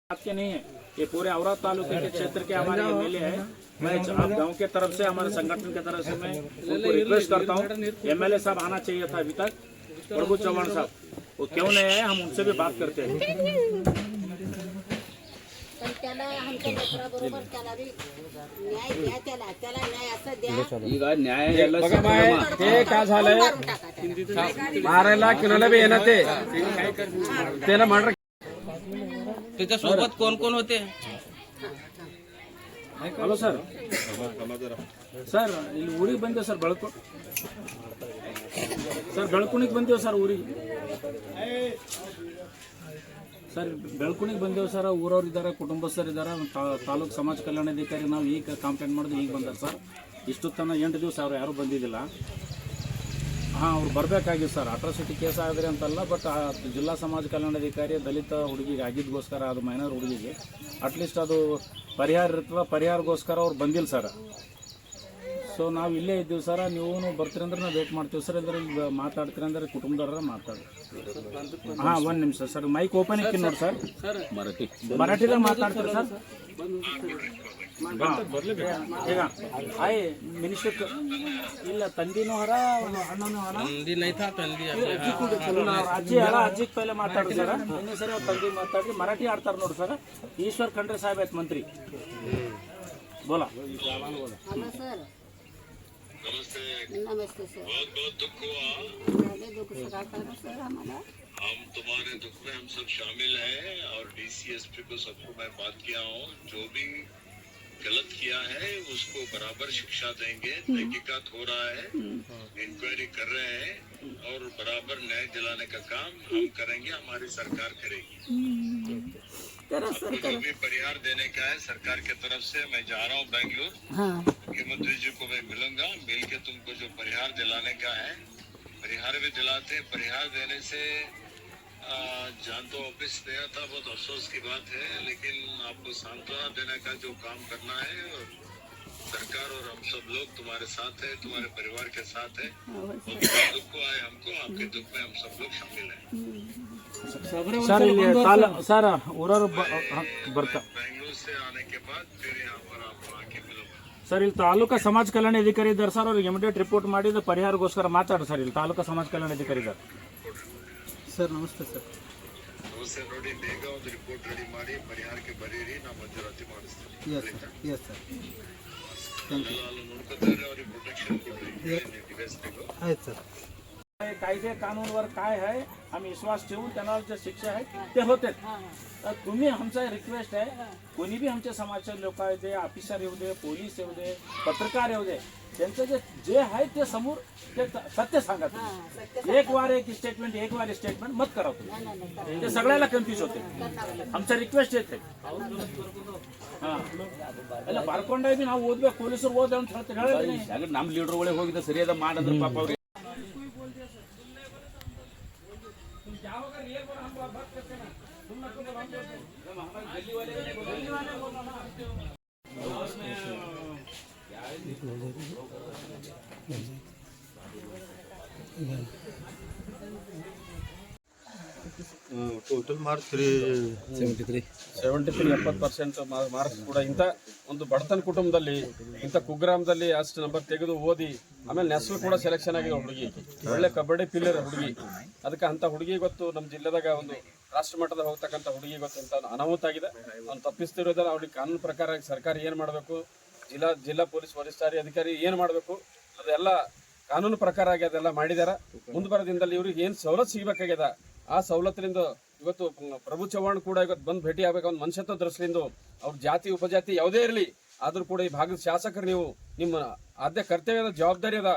बात के नहीं है, ये पूरे औरा तालुके के क्षेत्र के हमारे एमएलए है। मैं आप गांव के तरफ से हमारे संगठन के तरफ से मैं उनको रिक्वेस्ट करता हूँ, एमएलए साहब आना चाहिए था अभी तक, प्रभु चौहान साहब, वो क्यों नहीं है, हम उनसे भी बात करते हैं। मारायला किनाला बी येणार ते त्याला मार त्याच्यासोबत कोण कोण होते? ಹಲೋ ಸರ್, ಸರ್ ಇಲ್ಲಿ ಊರಿಗೆ ಬಂದೇವು ಸರ್, ಬೆಳಕುಣಿಗೆ ಬಂದೇವು ಸರ್, ಊರಿಗೆ ಸರ್ ಬೆಳಕುಣಿಗೆ ಬಂದೇವು ಸರ್. ಊರವ್ರು ಇದ್ದಾರೆ, ಕುಟುಂಬಸ್ಥರು ಇದ್ದಾರೆ, ತಾಲೂಕು ಸಮಾಜ ಕಲ್ಯಾಣಾಧಿಕಾರಿ ನಾವು ಈಗ ಕಂಪ್ಲೇಂಟ್ ಮಾಡಿದ್ವಿ, ಈಗ ಬಂದಾರೆ ಸರ್. ಇಷ್ಟು ತನಕ 8 ದಿವಸ ಅವ್ರು ಯಾರೂ ಬಂದಿದ್ದಿಲ್ಲ. ಹಾಂ, ಅವ್ರು ಬರಬೇಕಾಗಿತ್ತು ಸರ್. ಅಟ್ರಾಸಿಟಿ ಕೇಸ್ ಆದರೆ ಅಂತಲ್ಲ, ಬಟ್ ಜಿಲ್ಲಾ ಸಮಾಜ ಕಲ್ಯಾಣಾಧಿಕಾರಿ ದಲಿತ ಹುಡುಗಿಗೆ ಆಗಿದ್ದಗೋಸ್ಕರ, ಅದು ಮೈನರ್ ಹುಡುಗಿಗೆ ಅಟ್ಲೀಸ್ಟ್ ಅದು ಪರಿಹಾರ ಇರ್ತದೆ, ಪರಿಹಾರಗೋಸ್ಕರ ಅವ್ರು ಬಂದಿಲ್ಲ ಸರ್. ಸೊ ನಾವು ಇಲ್ಲೇ ಇದ್ದೀವಿ ಸರ್, ನೀವು ಬರ್ತೀರಿ ಅಂದ್ರೆ ನಾವು ವೇಟ್ ಮಾಡ್ತೀವಿ ಸರ್. ಇದ್ರೆ ಈಗ ಮಾತಾಡ್ತೀರಿ ಅಂದ್ರೆ ಕುಟುಂಬದವ್ರ ಮಾತಾಡಿ. ಹಾಂ, 1 ನಿಮಿಷ ಸರ್, ಮೈಕ್ ಓಪನ್ ಇಕ್ಕಿ ನೋಡಿ ಸರ್. ಮರಾಠಿದಾಗ ಮಾತಾಡ್ತೀರಿ ಸರ್. ಈಗ ಆಯ್ ಮಿನಿಸ್ಟರ್ ಇಲ್ಲ, ತಂದಿನೂ ಹರ ಅಣ್ಣನೂ ಹರ, ಅಜ್ಜಿ ಹರ, ಅಜ್ಜಿಗೆ ಪೈಲೆ ಮಾತಾಡ್ರಿ ಸರ್. ಇನ್ನೇ ಸರಿ ಅವ್ರು ತಂದಿ ಮಾತಾಡ್ರಿ, ಮರಾಠಿ ಆಡ್ತಾರೆ ನೋಡಿ ಸರ್. ಈಶ್ವರ್ ಖಂಡ್ರೆ साहब आहेत मंत्री, बोला. नमस्ते सर. बहुत बहुत दुख हुआ, दुख सर हमारा. हम तुम्हारे दुख में हम सब शामिल हैं और डीसीएसपी को सबको मैं बात किया हूँ, जो भी गलत किया है उसको बराबर शिक्षा देंगे. तहकीकात हो रहा है, इंक्वायरी कर रहे हैं और बराबर न्याय दिलाने का काम हम करेंगे, हमारी सरकार करेगी. जो भी परिहार देने का है सरकार के तरफ से, मैं जा रहा हूँ बेंगलुरु. मुख्यमंत्री जी को मैं मिलूंगा, मिल के तुमको जो परिहार दिलाने का है परिहार भी दिलाते. परिहार देने से जान तो ऑफिस गया था, बहुत अफसोस की बात है, लेकिन आपको सांत्वना देने का जो काम करना है, और सरकार और हम सब लोग तुम्हारे साथ है, तुम्हारे परिवार के साथ है. दुख को आए हमको, आपके दुख में हम सब लोग शामिल हैं. सर ಇಲ್ಲಿ ಸರ್ ಊರವರು ಬರ್ತಾ बेंगलुरु से आने के बाद फिर यहाँ पर आप आके मिलोगे. ಸರ್. ಇಲ್ಲಿ ತಾಲೂಕಾ ಸಮಾಜ ಕಲ್ಯಾಣಾಧಿಕಾರಿ ಇದ್ದಾರೆ ಸರ್, ಅವ್ರಿಗೆ ಇಮಿಡಿಯೇಟ್ ರಿಪೋರ್ಟ್ ಮಾಡಿದ ಪರಿಹಾರಗೋಸ್ಕರ ಮಾತಾಡ್ರಿ ಸರ್. ಇಲ್ಲಿ ತಾಲೂಕಾ ಸಮಾಜ ಕಲ್ಯಾಣಾಧಿಕಾರಿ ಇದ್ದಾರೆ ಸರ್. ನಮಸ್ತೆ ಸರ್. ನಮಸ್ತೆ. ನೋಡಿ, ಬೇಗ ಒಂದು ರಿಪೋರ್ಟ್ ರೆಡಿ ಮಾಡಿ ಪರಿಹಾರಕ್ಕೆ ಬರೀರಿ, ನಾವು ಮಂಜೂರಾತಿ ಮಾಡಿಸ್ತೀವಿ. ಎಸ್ ಸರ್, ನೋಡ್ಕೊತಾರೆ, ಅವ್ರಿಗೆ ಪ್ರೊಟೆಕ್ಷನ್ ಕೊಡ್ರಿ, ಡಿವೈಸ್ ಬೇಕು. ಆಯ್ತು ಸರ್. कायदे कानूनवर काय आहे, आम्ही विश्वास ठेवून त्यांना जे शिक्षा आहे ते होते. तुम्ही आमचा रिक्वेस्ट आहे, कोणी बी आमच्या समाजाचे लोक आहेत, जे ऑफिसर येऊ दे, पोलीस येऊ दे, पत्रकार येऊ दे, त्यांचं जे आहे ते समोर ते सत्य सांगा. एक वार एक स्टेटमेंट, एक वार स्टेटमेंट मत करा तुम्ही, ते सगळ्याला कन्फ्यूज होते. आमचा रिक्वेस्ट येते. ಹಾಂ, ಎಲ್ಲ ಬರ್ಕೊಂಡೇ ಬಿ ನಾವು ಓದ್ಬೇಕು, ಪೊಲೀಸರು ಓದ ಅಂತ ಹೇಳ್ತಾರೆ. ನಮ್ಮ ಲೀಡರ್ ಒಳಗೆ ಹೋಗಿದ್ದ ಸರಿಯಾದ ಮಾಡಿದ್ರೆ ಪಾಪ ಅವ್ರಿಗೆ ಟೋಟಲ್ ಮಾರ್ಕ್ಸ್ 73 70% ಮಾರ್ಕ್ಸ್ ಕೂಡ. ಇಂಥ ಒಂದು ಬಡತನ ಕುಟುಂಬದಲ್ಲಿ, ಇಂಥ ಕುಗ್ರಾಮದಲ್ಲಿ ಅಷ್ಟು ನಂಬರ್ ತೆಗೆದು ಓದಿ, ಆಮೇಲೆ ನೆಸಲು ಕೂಡ ಸೆಲೆಕ್ಷನ್ ಆಗಿದೆ ಹುಡುಗಿ, ಒಳ್ಳೆ ಕಬಡ್ಡಿ ಪ್ಲೇಯರ್ ಹುಡುಗಿ. ಅದಕ್ಕೆ ಅಂಥ ಹುಡುಗಿ ಗೊತ್ತು, ನಮ್ಮ ಜಿಲ್ಲೆದಾಗ ಒಂದು ರಾಷ್ಟ್ರ ಮಟ್ಟದ ಹೋಗ್ತಕ್ಕಂಥ ಹುಡುಗಿ ಗೊತ್ತು ಅಂತ ಅನಾಹುತ ಆಗಿದೆ. ಅವ್ನು ತಪ್ಪಿಸ್ತಿರೋದಲ್ಲ. ಅವ್ರಿಗೆ ಕಾನೂನು ಪ್ರಕಾರ ಸರ್ಕಾರ ಏನು ಮಾಡಬೇಕು, ಜಿಲ್ಲಾ ಪೊಲೀಸ್ ವರಿಷ್ಠಾಧಿಕಾರಿ ಏನು ಮಾಡಬೇಕು, ಅದೆಲ್ಲ ಕಾನೂನು ಪ್ರಕಾರ ಆಗಿ ಅದೆಲ್ಲ ಮಾಡಿದಾರ. ಮುಂದೆ ದಿನದಲ್ಲಿ ಇವ್ರಿಗೆ ಏನು ಸವಲತ್ತು ಸಿಗಬೇಕಾಗ್ಯದ, ಆ ಸವಲತ್ತಿನಿಂದ ಇವತ್ತು ಪ್ರಭು ಚವ್ಹಾಣ್ ಕೂಡ ಇವತ್ತು ಬಂದು ಭೇಟಿ ಆಗ್ಬೇಕು. ಅವ್ನ ಮನುಷ್ಯತ್ವ ದೃಷ್ಟಿಯಿಂದ ಅವ್ರ ಜಾತಿ ಉಪಜಾತಿ ಯಾವುದೇ ಇರಲಿ, ಆದ್ರೂ ಕೂಡ ಈ ಭಾಗದ ಶಾಸಕರು ನೀವು ನಿಮ್ಮ ಆದ್ಯ ಕರ್ತವ್ಯದ ಜವಾಬ್ದಾರಿ ಅದ,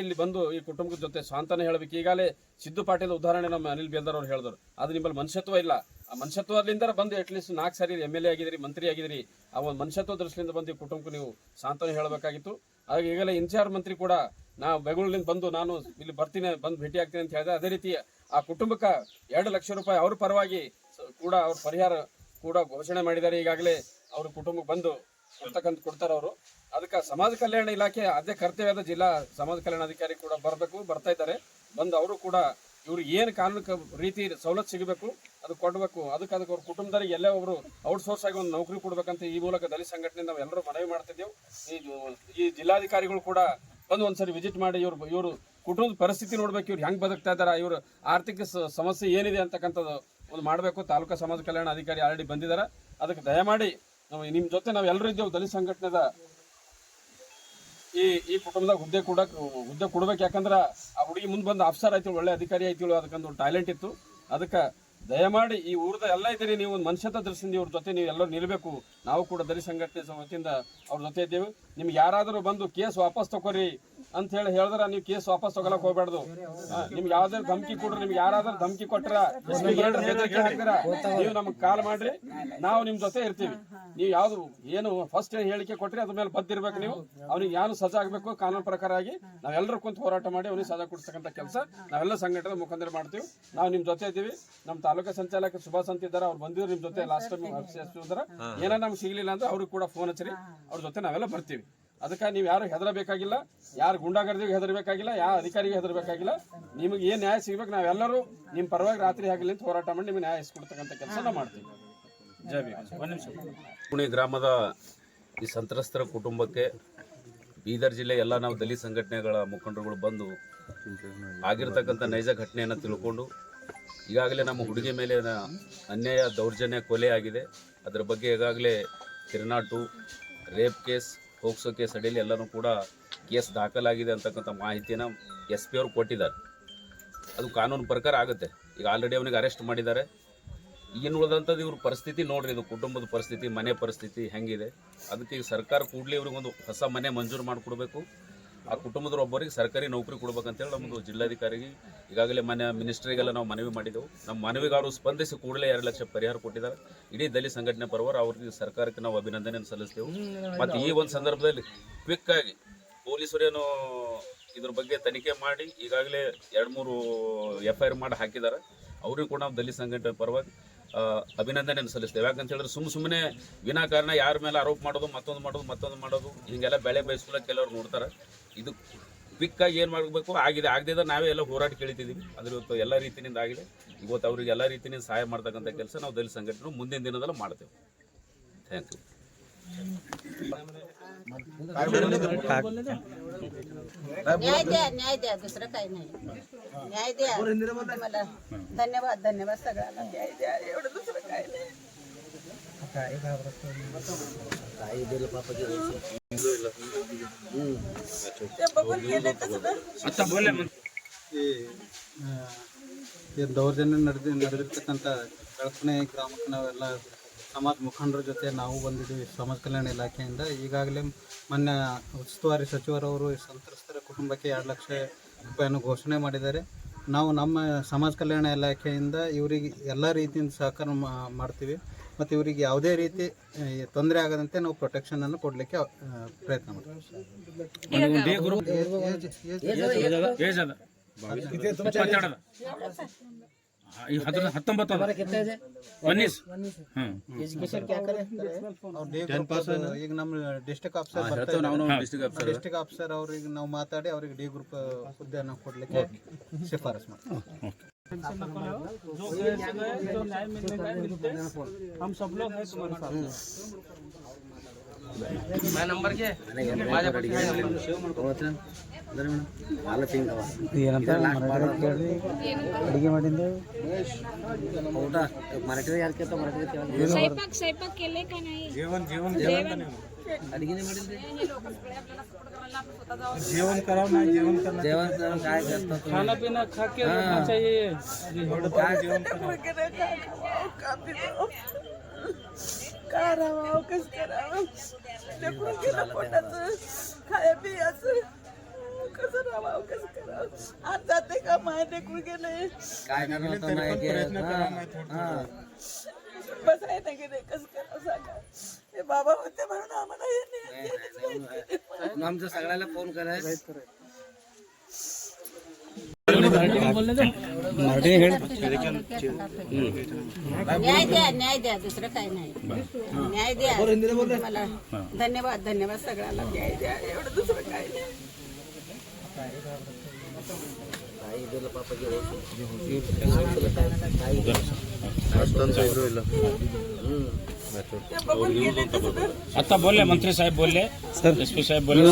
ಇಲ್ಲಿ ಬಂದು ಈ ಕುಟುಂಬದ ಜೊತೆ ಸಾಂತ್ವನ ಹೇಳಬೇಕು. ಈಗಾಗಲೇ ಸಿದ್ದು ಪಾಟೀಲ್ ಉದಾಹರಣೆ ನಮ್ಮ ಅನಿಲ್ ಬೇಲ್ದಾರ್ ಅವ್ರು ಹೇಳಿದ್ರು. ಅದು ನಿಮ್ಮಲ್ಲಿ ಮನುಷ್ಯತ್ವ ಇಲ್ಲ. ಆ ಮನುಷ್ಯತ್ವದಿಂದ ಬಂದು ಅಟ್ಲೀಸ್ಟ್ 4 ಸಾರಿ MLA ಆಗಿದ್ರಿ, ಮಂತ್ರಿ ಆಗಿದ್ರಿ. ಆ ಒಂದು ಮನುಷ್ಯತ್ವ ದೃಷ್ಟಿಯಿಂದ ಬಂದು ಈ ಕುಟುಂಬಕ್ಕೆ ನೀವು ಸಾಂತ್ವನ ಹೇಳಬೇಕಾಗಿತ್ತು. ಹಾಗೆ ಈಗಲೇ ಇನ್ಚಾರ್ಜ್ ಮಂತ್ರಿ ಕೂಡ ನಾವು ಬೆಂಗಳೂರಿನಿಂದ ಬಂದು ನಾನು ಇಲ್ಲಿ ಬರ್ತೀನಿ, ಬಂದು ಭೇಟಿ ಆಗ್ತೀನಿ ಅಂತ ಹೇಳಿದೆ. ಅದೇ ರೀತಿ ಆ ಕುಟುಂಬಕ್ಕೆ 2 ಲಕ್ಷ ರೂಪಾಯಿ ಅವ್ರ ಪರವಾಗಿ ಕೂಡ ಅವ್ರ ಪರಿಹಾರ ಕೂಡ ಘೋಷಣೆ ಮಾಡಿದ್ದಾರೆ. ಈಗಾಗಲೇ ಅವ್ರ ಕುಟುಂಬಕ್ಕೆ ಬಂದು ಕೊಡ್ತಾರೆ ಅವರು. ಅದಕ್ಕೆ ಸಮಾಜ ಕಲ್ಯಾಣ ಇಲಾಖೆ ಅದೇ ಕರ್ತವ್ಯದ ಜಿಲ್ಲಾ ಸಮಾಜ ಕಲ್ಯಾಣಾಧಿಕಾರಿ ಕೂಡ ಬರ್ತಾ ಇದ್ದಾರೆ. ಬಂದು ಅವರು ಕೂಡ ಇವ್ರಿಗೆ ಏನು ಕಾನೂನು ರೀತಿ ಸವಲತ್ತು ಸಿಗಬೇಕು ಅದು ಕೊಡಬೇಕು. ಅದಕ್ಕೆ ಅವ್ರ ಕುಟುಂಬದವರಿಗೆ ಎಲ್ಲೇ ಒಬ್ರು ಔಟ್ಸೋರ್ಸ್ ಆಗಿ ಒಂದು ನೌಕರಿ ಕೊಡ್ಬೇಕಂತ ಈ ಮೂಲಕ ದಲಿತ ಸಂಘಟನೆ ನಾವು ಎಲ್ಲರೂ ಮನವಿ ಮಾಡ್ತಿದ್ದೇವೆ. ಈ ಜಿಲ್ಲಾಧಿಕಾರಿಗಳು ಕೂಡ ಬಂದು ಒಂದ್ಸರಿ ವಿಸಿಟ್ ಮಾಡಿ ಇವರು ಕುಟುಂಬದ ಪರಿಸ್ಥಿತಿ ನೋಡ್ಬೇಕು, ಇವ್ರು ಹೆಂಗೆ ಬದುಕ್ತಾ ಇದ್ದಾರೆ, ಇವ್ರ ಆರ್ಥಿಕ ಸಮಸ್ಯೆ ಏನಿದೆ ಅಂತಕ್ಕಂಥದ್ದು ಒಂದು ಮಾಡಬೇಕು. ತಾಲೂಕಾ ಸಮಾಜ ಕಲ್ಯಾಣ ಅಧಿಕಾರಿ ಆಲ್ರೆಡಿ ಬಂದಿದ್ದಾರೆ. ಅದಕ್ಕೆ ದಯಮಾಡಿ ನಾವು ನಿಮ್ಮ ಜೊತೆ ನಾವು ಎಲ್ಲರೂ ಇದ್ದೇವೆ. ದಲಿತ ಸಂಘಟನೆದ ಈ ಕುಟುಂಬದಾಗ ಹುದ್ದೆ ಕೊಡ್ಬೇಕು. ಯಾಕಂದ್ರೆ ಆ ಹುಡುಗಿ ಮುಂದೆ ಬಂದು ಅಫ್ಸರ್ ಆಯ್ತು, ಒಳ್ಳೆ ಅಧಿಕಾರಿ ಆಯ್ತು, ಅದಕ್ಕೊಂದು ಟ್ಯಾಲೆಂಟ್ ಇತ್ತು. ಅದಕ್ಕೆ ದಯಮಾಡಿ ಈ ಊರದ ಎಲ್ಲ ಇದ್ದೀರಿ, ನೀವು ಒಂದು ಮನುಷ್ಯತ್ವ ದೃಷ್ಟಿಯಿಂದ ಇವ್ರ ಜೊತೆ ನೀವು ಎಲ್ಲರೂ ನಿಲ್ಲಬೇಕು. ನಾವು ಕೂಡ ದಲಿತ ಸಂಘಟನೆ ವತಿಯಿಂದ ಅವ್ರ ಜೊತೆ ಇದ್ದೇವೆ. ನಿಮ್ಗೆ ಯಾರಾದರೂ ಬಂದು ಕೇಸ್ ವಾಪಸ್ ತಗೋರಿ ಅಂತ ಹೇಳಿದ್ರೆ ನೀವು ಕೇಸ್ ವಾಪಸ್ ತಗೊಳಕ್ ಹೋಗ್ಬಾರ್ದು. ನಿಮ್ಗೆ ಯಾವ್ದಾದ್ರು ಧಮಕಿ ಕೊಡ್ರಿ, ನಿಮ್ಗೆ ಯಾರಾದ್ರೂ ಧಮಕಿ ಕೊಟ್ರ ಹಾಕ್ತಾರ, ನೀವು ನಮ್ಗೆ ಕಾಲ್ ಮಾಡ್ರಿ, ನಾವು ನಿಮ್ ಜೊತೆ ಇರ್ತೀವಿ. ನೀವು ಯಾವ್ದು ಏನು ಫಸ್ಟ್ ಹೇಳಿಕೆ ಕೊಟ್ರಿ ಅದ್ರ ಮೇಲೆ ಬದ್ದಿರ್ಬೇಕು. ನೀವು ಅವ್ನಿಗೆ ಏನು ಸಜಾ ಆಗ್ಬೇಕು ಕಾನೂನು ಪ್ರಕಾರ ಆಗಿ ನಾವೆಲ್ಲರೂ ಕುಂತು ಹೋರಾಟ ಮಾಡಿ ಅವ್ನಿಗೆ ಸಜಾ ಕೊಡ್ತಕ್ಕಂಥ ಕೆಲಸ ನಾವೆಲ್ಲ ಸಂಘಟನೆ ಮುಖಂಡರು ಮಾಡ್ತೀವಿ. ನಾವು ನಿಮ್ ಜೊತೆ ಇದ್ದೀವಿ. ನಮ್ಮ ತಾಲೂಕಾ ಸಂಚಾಲಕ ಸುಭಾಷ್ ಅಂತ ಇದ್ದಾರೆ, ಅವ್ರು ಬಂದಿದ್ರು ನಿಮ್ ಜೊತೆ ಲಾಸ್ಟ್ ಟೈಮ್ ಏನಾರ ನಮ್ಗೆ ಸಿಗ್ಲಿಲ್ಲ ಅಂದ್ರೆ ಅವ್ರಿಗೆ ಕೂಡ ಫೋನ್ ಹಚ್ಚಿರಿ, ಅವ್ರ ಜೊತೆ ನಾವೆಲ್ಲ ಬರ್ತೀವಿ. ಅದಕ್ಕೆ ನೀವು ಯಾರು ಹೆದರಬೇಕಾಗಿಲ್ಲ, ಯಾರು ಗುಂಡಾಗರ್ದಿಗೆ ಹೆದರಬೇಕಾಗಿಲ್ಲ, ಯಾವ ಅಧಿಕಾರಿಗೆ ಹೆದರಬೇಕಾಗಿಲ್ಲ. ನಿಮಗೆ ಏನು ನ್ಯಾಯ ಸಿಗ್ಬೇಕು ನಾವೆಲ್ಲರೂ ನಿಮ್ಮ ಪರವಾಗಿ ರಾತ್ರಿ ಆಗಲಿ ಅಂತ ಹೋರಾಟ ಮಾಡಿ ನಿಮಗೆ ನ್ಯಾಯ ಕೊಡ್ತಕ್ಕಂಥ ಕೆಲಸ ನಾವು ಮಾಡ್ತೀವಿ. ಜೈ ಭೀಮ್. ಪುಣೆ ಗ್ರಾಮದ ಈ ಸಂತ್ರಸ್ತರ ಕುಟುಂಬಕ್ಕೆ ಬೀದರ್ ಜಿಲ್ಲೆ ಎಲ್ಲ ನಾವು ದಲಿತ ಸಂಘಟನೆಗಳ ಮುಖಂಡರುಗಳು ಬಂದು ಆಗಿರ್ತಕ್ಕಂಥ ನೈಜ ಘಟನೆಯನ್ನು ತಿಳ್ಕೊಂಡು ಈಗಾಗಲೇ ನಮ್ಮ ಹುಡುಗಿ ಮೇಲೆ ಅನ್ಯಾಯ ದೌರ್ಜನ್ಯ ಕೊಲೆ ಆಗಿದೆ. ಅದರ ಬಗ್ಗೆ ಈಗಾಗಲೇ ತಿರುನಾಟು ರೇಪ್ ಕೇಸ್ ಹೋಕ್ಸೋ ಕೇಸ್ ಅಡಿಯಲ್ಲಿ ಎಲ್ಲನೂ ಕೂಡ ಕೇಸ್ ದಾಖಲಾಗಿದೆ ಅಂತಕ್ಕಂಥ ಮಾಹಿತಿಯನ್ನು SP ಅವರು ಕೊಟ್ಟಿದ್ದಾರೆ. ಅದು ಕಾನೂನು ಪ್ರಕಾರ ಆಗುತ್ತೆ. ಈಗ ಆಲ್ರೆಡಿ ಅವನಿಗೆ ಅರೆಸ್ಟ್ ಮಾಡಿದ್ದಾರೆ. ಈಗಿನ ಉಳಿದಂಥದ್ದು ಇವ್ರ ಪರಿಸ್ಥಿತಿ ನೋಡ್ರಿ, ಇದು ಕುಟುಂಬದ ಪರಿಸ್ಥಿತಿ, ಮನೆ ಪರಿಸ್ಥಿತಿ ಹೆಂಗಿದೆ. ಅದಕ್ಕೆ ಈಗ ಸರ್ಕಾರ ಕೂಡಲೇ ಇವ್ರಿಗೊಂದು ಹೊಸ ಮನೆ ಮಂಜೂರು ಮಾಡಿಕೊಡ್ಬೇಕು. ಆ ಕುಟುಂಬದ ಒಬ್ಬರಿಗೆ ಸರ್ಕಾರಿ ನೌಕರಿ ಕೊಡ್ಬೇಕಂತೇಳಿ ನಮ್ಮದು ಜಿಲ್ಲಾಧಿಕಾರಿಗೆ ಈಗಾಗಲೇ ಮಿನಿಸ್ಟ್ರಿಗೆಲ್ಲ ನಾವು ಮನವಿ ಮಾಡಿದೆವು. ನಮ್ಮ ಮನವಿಗೆ ಅವರು ಸ್ಪಂದಿಸಿ ಕೂಡಲೇ 2 ಲಕ್ಷ ಪರಿಹಾರ ಕೊಟ್ಟಿದ್ದಾರೆ. ಇಡೀ ದಲಿತ ಸಂಘಟನೆ ಪರವಾಗಿ ಅವ್ರಿಗೆ ಸರ್ಕಾರಕ್ಕೆ ನಾವು ಅಭಿನಂದನೆಯನ್ನು ಸಲ್ಲಿಸ್ತೇವೆ. ಮತ್ತು ಈ ಒಂದು ಸಂದರ್ಭದಲ್ಲಿ ಕ್ವಿಕ್ಕಾಗಿ ಪೊಲೀಸರೇನು ಇದ್ರ ಬಗ್ಗೆ ತನಿಖೆ ಮಾಡಿ ಈಗಾಗಲೇ 2-3 FIR ಮಾಡಿ ಹಾಕಿದ್ದಾರೆ. ಅವ್ರಿಗೂ ಕೂಡ ನಾವು ದಲಿತ ಸಂಘಟನೆ ಪರವಾಗಿ ಅಭಿನಂದನೆಯನ್ನು ಸಲ್ಲಿಸ್ತೇವೆ. ಯಾಕಂತ ಹೇಳಿದ್ರೆ ಸುಮ್ಮನೆ ವಿನಾಕಾರಣ ಯಾರ ಮೇಲೆ ಆರೋಪ ಮಾಡೋದು, ಮತ್ತೊಂದು ಮಾಡೋದು ಹೀಗೆಲ್ಲ ಬೆಳೆ ಬಯಸ್ಕೊಳ್ಳೋಕೆ ಕೆಲವರು ನೋಡ್ತಾರೆ. ಇದು ಕ್ವಿಕ್ಕಾಗಿ ಏನು ಮಾಡಬೇಕು, ಆಗದೆ ನಾವೇ ಎಲ್ಲ ಹೋರಾಟ ಕೇಳ್ತಿದ್ದೀವಿ. ಅದ್ರ ಇವತ್ತು ಎಲ್ಲ ರೀತಿಯಿಂದ ಆಗಿದೆ. ಇವತ್ತು ಅವ್ರಿಗೆ ಎಲ್ಲ ರೀತಿಯಿಂದ ಸಹಾಯ ಮಾಡ್ತಕ್ಕಂಥ ಕೆಲಸ ನಾವು ದಲಿತ ಸಂಘಟನೆ ಮುಂದಿನ ದಿನದಲ್ಲಿ ಮಾಡ್ತೇವೆ. Thank you. न्याय द्या दुसरं काही नाही. न्याय द्या मला. धन्यवाद सगळ्यांना. न्याय द्या, एवढं दुसरं काही नाही. बघून गेले तसं ಈ ದೌರ್ಜನ್ಯ ನಡೆದಿರ್ತಕ್ಕಂಥ ಬೆಳಕಣೆ ಗ್ರಾಮಕ್ಕೆ ನಾವೆಲ್ಲ ಸಮಾಜ ಮುಖಂಡರ ಜೊತೆ ನಾವು ಬಂದಿದ್ದೀವಿ ಸಮಾಜ ಕಲ್ಯಾಣ ಇಲಾಖೆಯಿಂದ. ಈಗಾಗಲೇ ಮೊನ್ನೆ ಉಸ್ತುವಾರಿ ಸಚಿವರವರು ಸಂತ್ರಸ್ತರ ಕುಟುಂಬಕ್ಕೆ 2 ಲಕ್ಷ ರೂಪಾಯಿಯನ್ನು ಘೋಷಣೆ ಮಾಡಿದ್ದಾರೆ. ನಾವು ನಮ್ಮ ಸಮಾಜ ಕಲ್ಯಾಣ ಇಲಾಖೆಯಿಂದ ಇವರಿಗೆ ಎಲ್ಲ ರೀತಿಯಿಂದ ಸಹಕಾರ ಮಾಡ್ತೀವಿ ಮತ್ತು ಇವರಿಗೆ ಯಾವುದೇ ರೀತಿ ತೊಂದರೆ ಆಗದಂತೆ ನಾವು ಪ್ರೊಟೆಕ್ಷನನ್ನು ಕೊಡಲಿಕ್ಕೆ ಪ್ರಯತ್ನ ಮಾಡ್ತೀವಿ. ಈಗ ನಮ್ಮ ಡಿಸ್ಟ್ರಿಕ್ಟ್ ಆಫೀಸರ್ ಅವ್ರಿಗೆ ನಾವು ಮಾತಾಡಿ ಅವ್ರಿಗೆ ಡಿ ಗ್ರೂಪ್ ಹುದ್ದೆಯನ್ನು ಕೊಡಲಿಕ್ಕೆ ಶಿಫಾರಸು ಮಾಡ್ತೀವಿ. नंबर घे ಏನಂತ ಅಡಿಗೆ ಮಾಡಿಂದ ಊಟ ಮರಾಠಿ ಯಾರು ಕೇಳ್ತಾ ಮರಾಠಿ स्वयंपाक केले का नाही? अडीने ಮಾಡಿದ್ರಿ जेवण करावं नाही जेवण काय करता खाना पीना खा के रखना चाहिए. काय राहावं, कसं करावं, लेकरं गेलं पोटाचं, खाया पियाचं कसं राहावं, कसं करावं. आज जाते का माय लेकरं गेले काय बसाय नाही गेले, कसं करावं सांगा. हे बाबा होते म्हणून आम्हाला हे नाही. आमच्या सगळ्याला फोन करायचं. न्याय द्या दुसरं काही नाही. न्याय द्या मला. धन्यवाद सगळ्यांना. न्याय द्या, एवढं दुसरं काही नाही. आता बोलले मंत्री साहेब बोलले, एस पी साहेब बोलले.